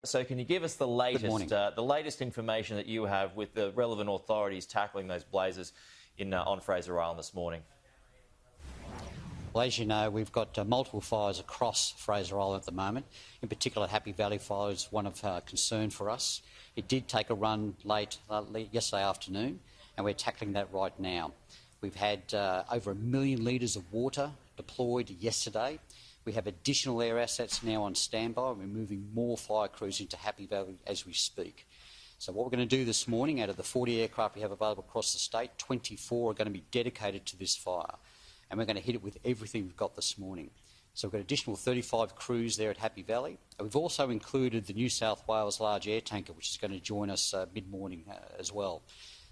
So can you give us the latest information that you have with the relevant authorities tackling those blazes on Fraser Island this morning? Well, as you know, we've got multiple fires across Fraser Island at the moment. In particular, Happy Valley Fire is one of concern for us. It did take a run late yesterday afternoon, and we're tackling that right now. We've had over 1 million litres of water deployed yesterday. We have additional air assets now on standby, and we're moving more fire crews into Happy Valley as we speak. So what we're going to do this morning, out of the 40 aircraft we have available across the state, 24 are going to be dedicated to this fire. And we're going to hit it with everything we've got this morning. So we've got additional 35 crews there at Happy Valley. And we've also included the New South Wales large air tanker, which is going to join us mid-morning as well.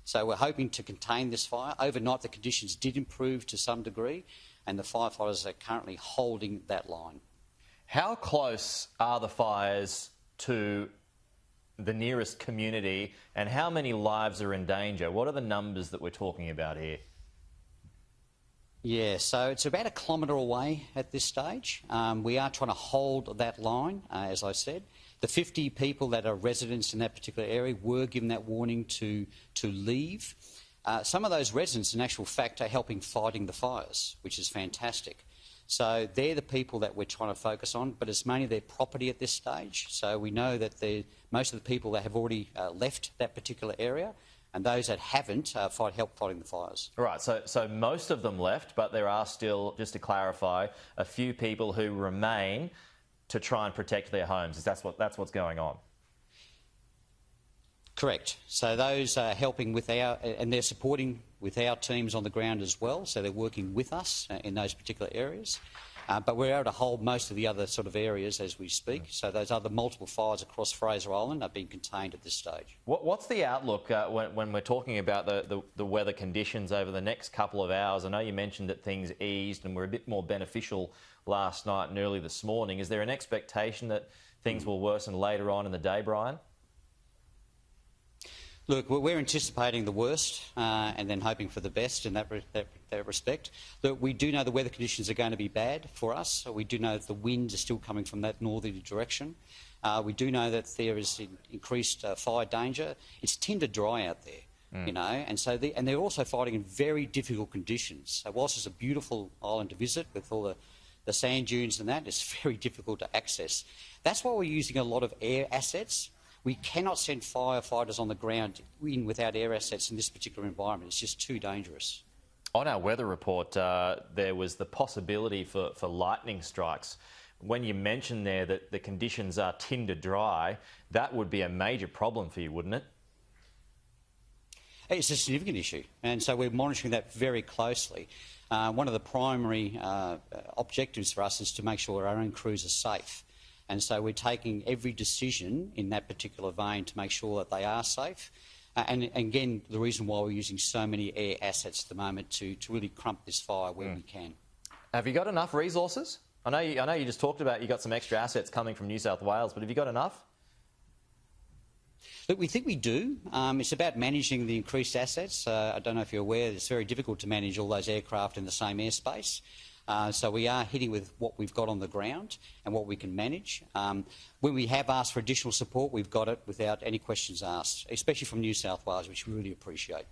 So we're hoping to contain this fire. Overnight the conditions did improve to some degree, and the firefighters are currently holding that line. How close are the fires to the nearest community, and how many lives are in danger? What are the numbers that we're talking about here? Yeah, so it's about 1 kilometre away at this stage. We are trying to hold that line, as I said. The 50 people that are residents in that particular area were given that warning to leave. Some of those residents, in actual fact, are helping fighting the fires, which is fantastic. So they're the people that we're trying to focus on, but it's mainly their property at this stage. So we know that most of the people that have already left that particular area, and those that haven't help fighting the fires. Right, so most of them left, but there are still, just to clarify, a few people who remain to try and protect their homes. That's what's going on? Correct. So those are helping with and they're supporting with our teams on the ground as well, so they're working with us in those particular areas. But we're able to hold most of the other sort of areas as we speak. So those other multiple fires across Fraser Island are being contained at this stage. What's the outlook when we're talking about the weather conditions over the next couple of hours? I know you mentioned that things eased and were a bit more beneficial last night and early this morning. Is there an expectation that things will worsen later on in the day, Brian? Look, we're anticipating the worst and then hoping for the best in that respect. Look, we do know the weather conditions are going to be bad for us. We do know that the winds are still coming from that northerly direction. We do know that there is increased fire danger. It's tinder dry out there, you know, and so they're also fighting in very difficult conditions. So whilst it's a beautiful island to visit with all the sand dunes and that, it's very difficult to access. That's why we're using a lot of air assets. We cannot send firefighters on the ground in without air assets in this particular environment. It's just too dangerous. On our weather report, there was the possibility for lightning strikes. When you mentioned there that the conditions are tinder dry, that would be a major problem for you, wouldn't it? It's a significant issue, and so we're monitoring that very closely. One of the primary objectives for us is to make sure our own crews are safe. And so we're taking every decision in that particular vein to make sure that they are safe. And again, the reason why we're using so many air assets at the moment to really crump this fire where we can. Have you got enough resources? I know you just talked about you got some extra assets coming from New South Wales, but have you got enough? Look, we think we do. It's about managing the increased assets. I don't know if you're aware, it's very difficult to manage all those aircraft in the same airspace. So we are hitting with what we've got on the ground and what we can manage. When we have asked for additional support, we've got it without any questions asked, especially from New South Wales, which we really appreciate.